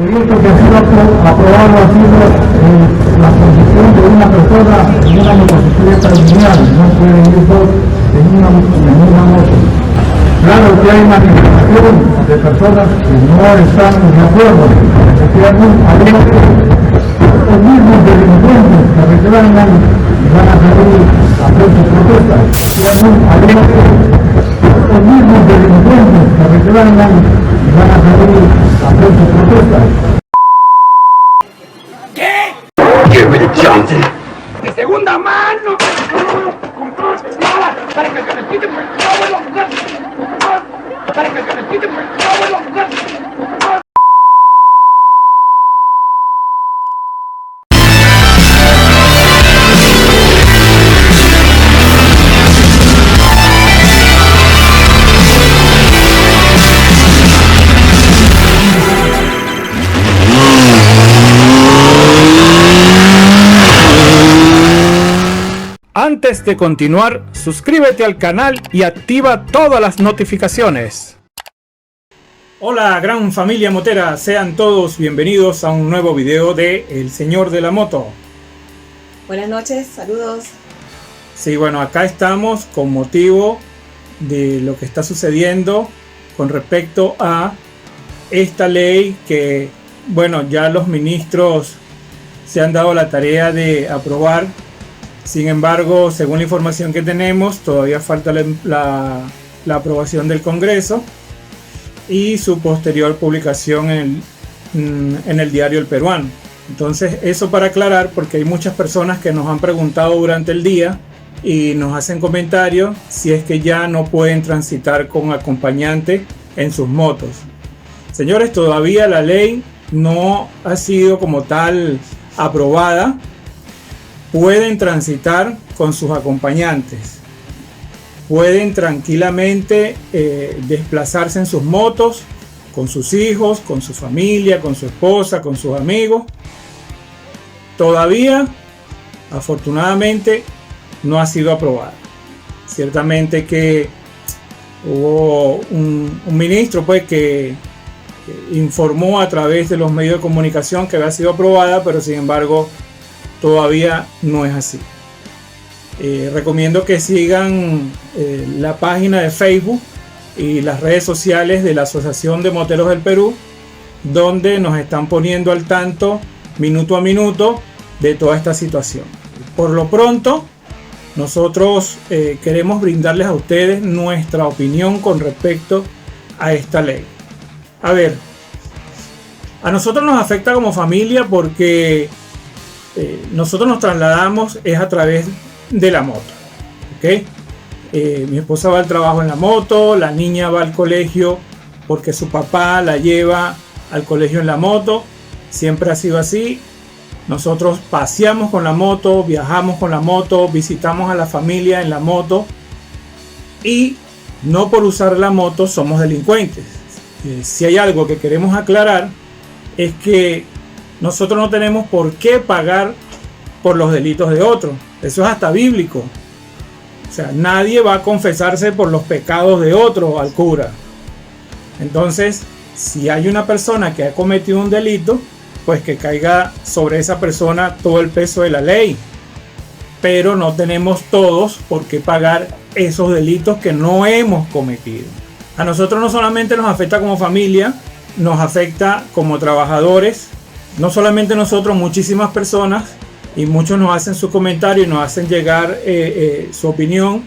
proyecto que ha sido aprobado ha sido la posición de una persona en una motocicleta lineal, no pueden ir dos en una moto. Claro que hay manifestación de personas que no están de acuerdo, especialmente los mismos delincuentes que reclaman y van a salir a hacer sus protestas. Los mismos delincuentes que reclaman y van a salir a hacer sus protestas. ¿Qué? Give me the Johnson. De segunda mano. Para que se repite, pues, para que se repite, pues, Antes de continuar, suscríbete al canal y activa todas las notificaciones. Hola gran familia motera, sean todos bienvenidos a un nuevo video de El Señor de la Moto. Buenas noches, saludos. Sí, bueno, acá estamos con motivo de lo que está sucediendo con respecto a esta ley que, bueno, ya los ministros se han dado la tarea de aprobar. Sin embargo, según la información que tenemos, todavía falta la aprobación del Congreso y su posterior publicación en el diario El Peruano. Entonces, eso para aclarar, porque hay muchas personas que nos han preguntado durante el día y nos hacen comentarios si es que ya no pueden transitar con acompañante en sus motos. Señores, todavía la ley no ha sido como tal aprobada. Pueden transitar con sus acompañantes, pueden tranquilamente desplazarse en sus motos, con sus hijos, con su familia, con su esposa, con sus amigos. Todavía, afortunadamente, no ha sido aprobada. Ciertamente que hubo un ministro pues, que informó a través de los medios de comunicación que había sido aprobada, pero sin embargo todavía no es así. Recomiendo que sigan la página de Facebook y las redes sociales de la Asociación de Moteros del Perú, donde nos están poniendo al tanto minuto a minuto de toda esta situación. Por lo pronto, nosotros queremos brindarles a ustedes nuestra opinión con respecto a esta ley. A ver, a nosotros nos afecta como familia porque nosotros nos trasladamos es a través de la moto, ¿okay? Mi esposa va al trabajo en la moto, la niña va al colegio porque su papá la lleva al colegio en la moto, siempre ha sido así. Nosotros paseamos con la moto, viajamos con la moto, visitamos a la familia en la moto y no por usar la moto somos delincuentes. Si hay algo que queremos aclarar es que nosotros no tenemos por qué pagar por los delitos de otros. Eso es hasta bíblico. O sea, nadie va a confesarse por los pecados de otro al cura. Entonces, si hay una persona que ha cometido un delito, pues que caiga sobre esa persona todo el peso de la ley. Pero no tenemos todos por qué pagar esos delitos que no hemos cometido. A nosotros no solamente nos afecta como familia, nos afecta como trabajadores. No solamente nosotros, muchísimas personas, y muchos nos hacen su comentario y nos hacen llegar su opinión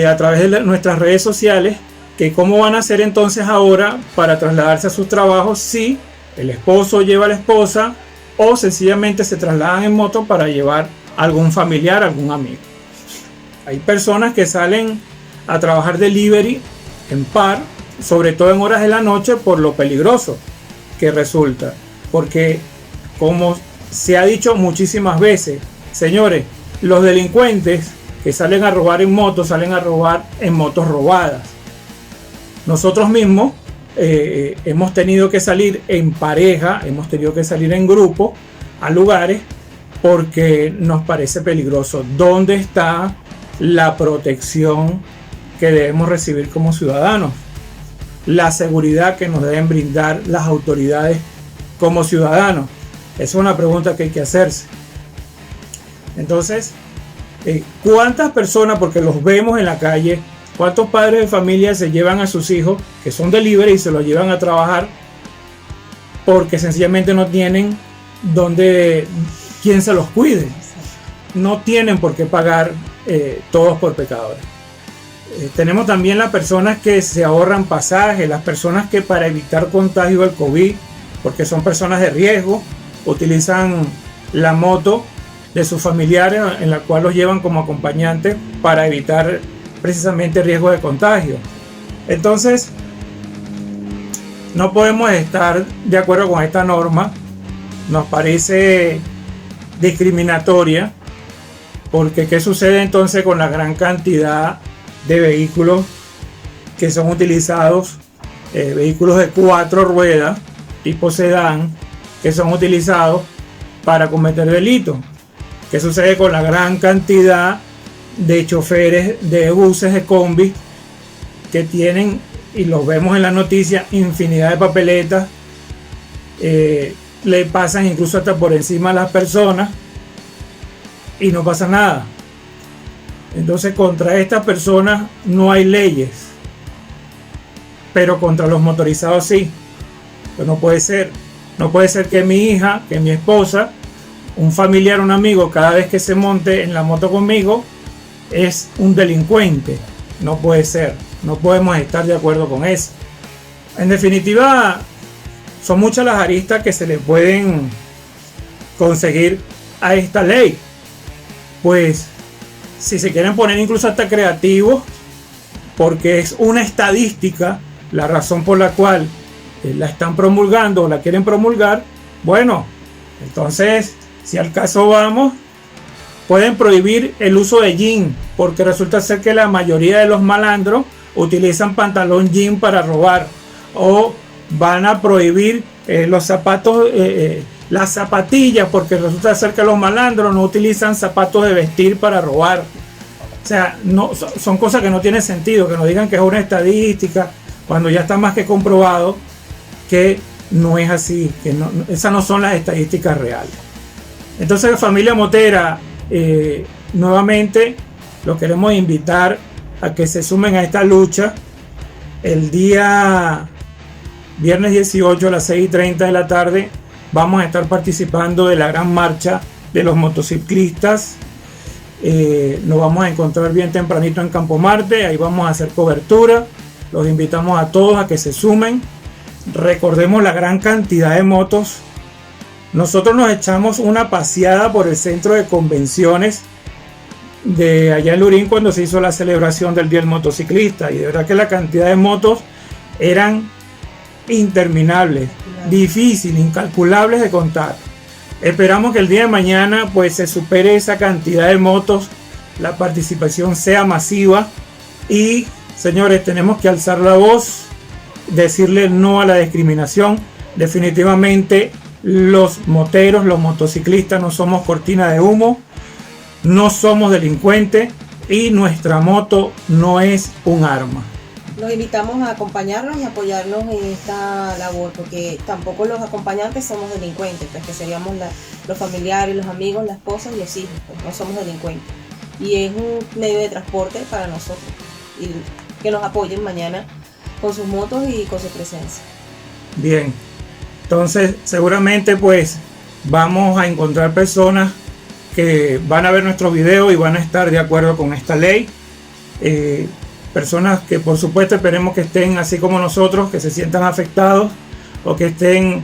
a través de nuestras redes sociales, que cómo van a hacer entonces ahora para trasladarse a sus trabajos si el esposo lleva a la esposa o sencillamente se trasladan en moto para llevar a algún familiar, algún amigo. Hay personas que salen a trabajar delivery en par, sobre todo en horas de la noche, por lo peligroso que resulta, porque como se ha dicho muchísimas veces, señores, los delincuentes que salen a robar en motos, salen a robar en motos robadas. Nosotros mismos hemos tenido que salir en pareja, hemos tenido que salir en grupo a lugares porque nos parece peligroso. ¿Dónde está la protección que debemos recibir como ciudadanos? La seguridad que nos deben brindar las autoridades como ciudadanos? Esa es una pregunta que hay que hacerse. Entonces, ¿cuántas personas, porque los vemos en la calle, cuántos padres de familia se llevan a sus hijos que son delivery y se los llevan a trabajar porque sencillamente no tienen quien se los cuide? No tienen por qué pagar todos por pecadores. Tenemos también las personas que se ahorran pasajes, las personas que para evitar contagio del COVID, porque son personas de riesgo, utilizan la moto de sus familiares en la cual los llevan como acompañantes para evitar precisamente riesgo de contagio. Entonces, no podemos estar de acuerdo con esta norma. Nos parece discriminatoria, porque ¿qué sucede entonces con la gran cantidad de vehículos que son utilizados, vehículos de 4 ruedas tipo sedán, que son utilizados para cometer delitos? ¿Qué sucede con la gran cantidad de choferes de buses, de combi, que tienen, y los vemos en la noticia, infinidad de papeletas, le pasan incluso hasta por encima a las personas y no pasa nada? Entonces, contra estas personas no hay leyes, pero contra los motorizados sí. Pues no puede ser. No puede ser que mi hija, que mi esposa, un familiar, un amigo, cada vez que se monte en la moto conmigo, es un delincuente. No puede ser. No podemos estar de acuerdo con eso. En definitiva, son muchas las aristas que se le pueden conseguir a esta ley. Pues, si se quieren poner incluso hasta creativos, porque es una estadística la razón por la cual la están promulgando o la quieren promulgar, bueno, entonces, si al caso vamos, pueden prohibir el uso de jean, porque resulta ser que la mayoría de los malandros utilizan pantalón jean para robar, o van a prohibir los zapatos, las zapatillas, porque resulta ser que los malandros no utilizan zapatos de vestir para robar. O sea, no, son cosas que no tienen sentido, que nos digan que es una estadística, cuando ya está más que comprobado que no es así, que esas no son las estadísticas reales. Entonces, familia motera, nuevamente los queremos invitar a que se sumen a esta lucha. El día viernes 18 a las 6:30 de la tarde vamos a estar participando de la gran marcha de los motociclistas. Nos vamos a encontrar bien tempranito en Campo Marte, ahí vamos a hacer cobertura. Los invitamos a todos a que se sumen. Recordemos la gran cantidad de motos. Nosotros nos echamos una paseada por el centro de convenciones de allá en Lurín cuando se hizo la celebración del Día del Motociclista, y de verdad que la cantidad de motos eran interminables, difíciles, incalculables de contar. Esperamos que el día de mañana pues se supere esa cantidad de motos, la participación sea masiva y, señores, tenemos que alzar la voz, decirle no a la discriminación. Definitivamente los moteros, los motociclistas no somos cortina de humo, no somos delincuentes y nuestra moto no es un arma. Los invitamos a acompañarnos y apoyarnos en esta labor, porque tampoco los acompañantes somos delincuentes, pues que seríamos los familiares, los amigos, la esposa y los hijos, pues no somos delincuentes. Y es un medio de transporte para nosotros, y que nos apoyen mañana con sus motos y con su presencia. Bien, entonces seguramente pues vamos a encontrar personas que van a ver nuestros videos y van a estar de acuerdo con esta ley. Personas que por supuesto esperemos que estén así como nosotros, que se sientan afectados o que estén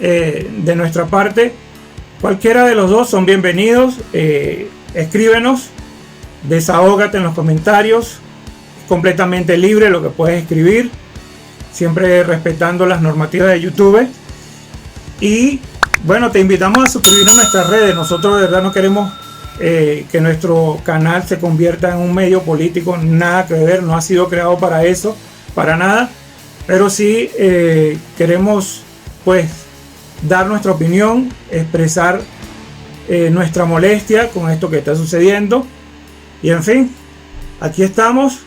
de nuestra parte. Cualquiera de los dos son bienvenidos. Escríbenos, desahógate en los comentarios, es completamente libre lo que puedes escribir, siempre respetando las normativas de YouTube. Y bueno, te invitamos a suscribirnos a nuestras redes. Nosotros de verdad no queremos que nuestro canal se convierta en un medio político, nada que ver, no ha sido creado para eso, para nada, pero sí queremos pues dar nuestra opinión, expresar nuestra molestia con esto que está sucediendo, y en fin, aquí estamos,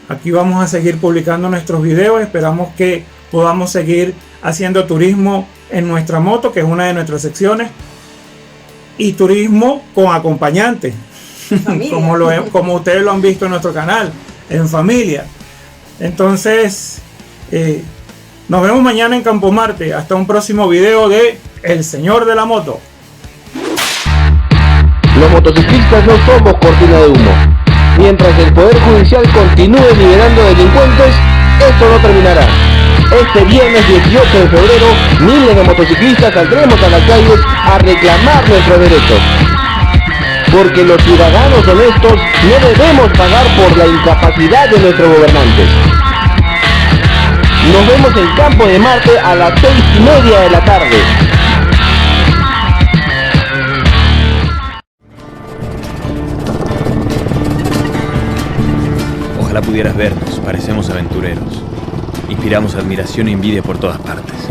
aquí vamos a seguir publicando nuestros videos. Esperamos que podamos seguir haciendo turismo en nuestra moto, que es una de nuestras secciones, y turismo con acompañante, como ustedes lo han visto en nuestro canal, en familia. Entonces, nos vemos mañana en Campo Marte. Hasta un próximo video de El Señor de la Moto. Los motociclistas no somos cortina de humo. Mientras el Poder Judicial continúe liberando delincuentes, esto no terminará. Este viernes 18 de febrero, miles de motociclistas saldremos a las calles a reclamar nuestros derechos. Porque los ciudadanos honestos no debemos pagar por la incapacidad de nuestros gobernantes. Nos vemos en Campo de Marte a las 6:30 de la tarde. Ojalá pudieras vernos, parecemos aventureros. Inspiramos admiración y envidia por todas partes.